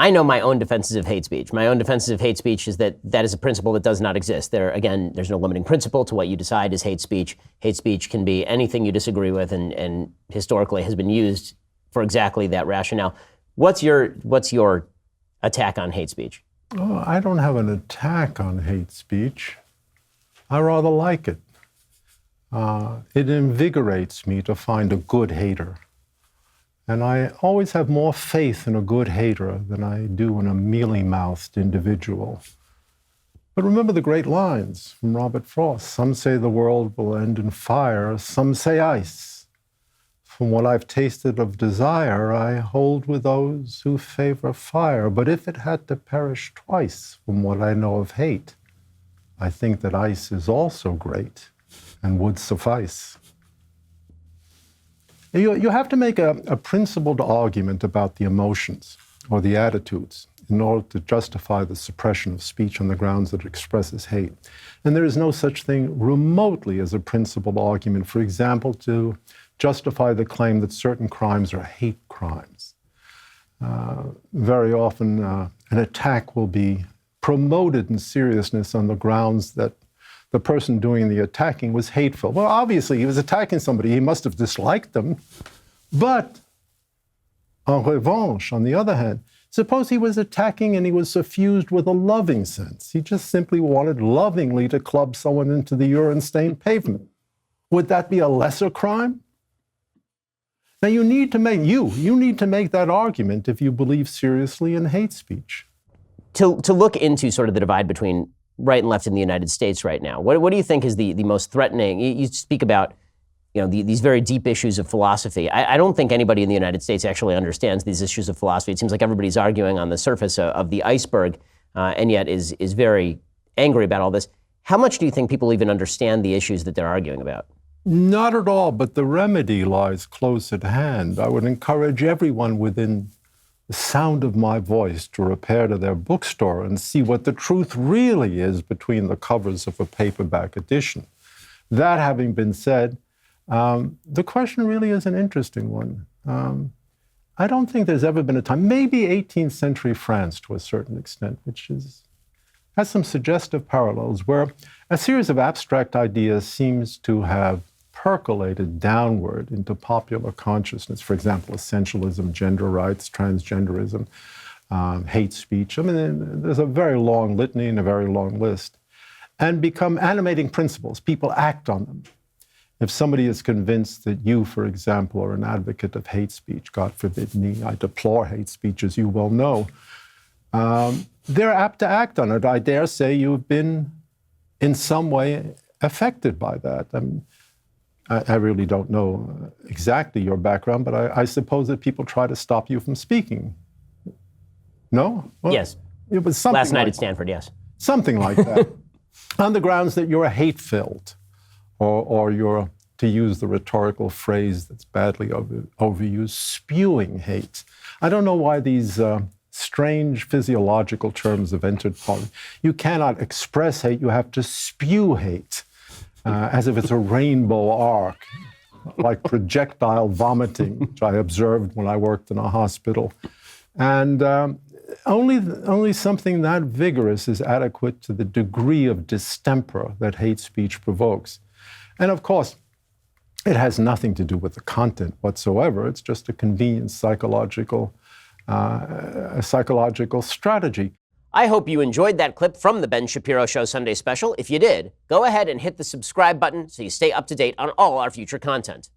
I know my own defenses of hate speech. My own defenses of hate speech is that that is a principle that does not exist. There's no limiting principle to what you decide is hate speech. Hate speech can be anything you disagree with, and historically has been used for exactly that rationale. What's your attack on hate speech? Oh, I don't have an attack on hate speech. I rather like it. It invigorates me to find a good hater. And I always have more faith in a good hater than I do in a mealy-mouthed individual. But remember the great lines from Robert Frost. Some say the world will end in fire, some say ice. From what I've tasted of desire, I hold with those who favor fire. But if it had to perish twice from what I know of hate, I think that ice is also great and would suffice. You have to make a principled argument about the emotions or the attitudes in order to justify the suppression of speech on the grounds that it expresses hate. And there is no such thing remotely as a principled argument, for example, to justify the claim that certain crimes are hate crimes. Very often, an attack will be promoted in seriousness on the grounds that the person doing the attacking was hateful. Well, obviously, he was attacking somebody. He must have disliked them. But, en revanche, on the other hand, suppose he was attacking and he was suffused with a loving sense. He just simply wanted lovingly to club someone into the urine-stained pavement. Would that be a lesser crime? Now, you need to make that argument if you believe seriously in hate speech. To look into sort of the divide between right and left in the United States right now, what do you think is the most threatening? You speak about these very deep issues of philosophy. I don't think anybody in the United States actually understands these issues of philosophy. It seems like everybody's arguing on the surface of the iceberg, and yet is very angry about all this. How much do you think people even understand the issues that they're arguing about? Not at all, but the remedy lies close at hand. I would encourage everyone within the sound of my voice to repair to their bookstore and see what the truth really is between the covers of a paperback edition. That having been said, the question really is an interesting one. I don't think there's ever been a time, maybe 18th century France to a certain extent, which has some suggestive parallels, where a series of abstract ideas seems to have percolated downward into popular consciousness. For example, essentialism, gender rights, transgenderism, hate speech. I mean, there's a very long litany and a very long list. And become animating principles. People act on them. If somebody is convinced that you, for example, are an advocate of hate speech, God forbid me, I deplore hate speech, as you well know, they're apt to act on it. I dare say you've been in some way affected by that. I really don't know exactly your background, but I suppose that people try to stop you from speaking. No? Well, yes. It was something last night like at Stanford, yes. Something like that. On the grounds that you're hate-filled, or you're, to use the rhetorical phrase that's badly overused, spewing hate. I don't know why these strange physiological terms have entered politics. You cannot express hate, you have to spew hate. As if it's a rainbow arc, like projectile vomiting, which I observed when I worked in a hospital. And only something that vigorous is adequate to the degree of distemper that hate speech provokes. And of course, it has nothing to do with the content whatsoever. It's just a convenient psychological strategy. I hope you enjoyed that clip from the Ben Shapiro Show Sunday Special. If you did, go ahead and hit the subscribe button so you stay up to date on all our future content.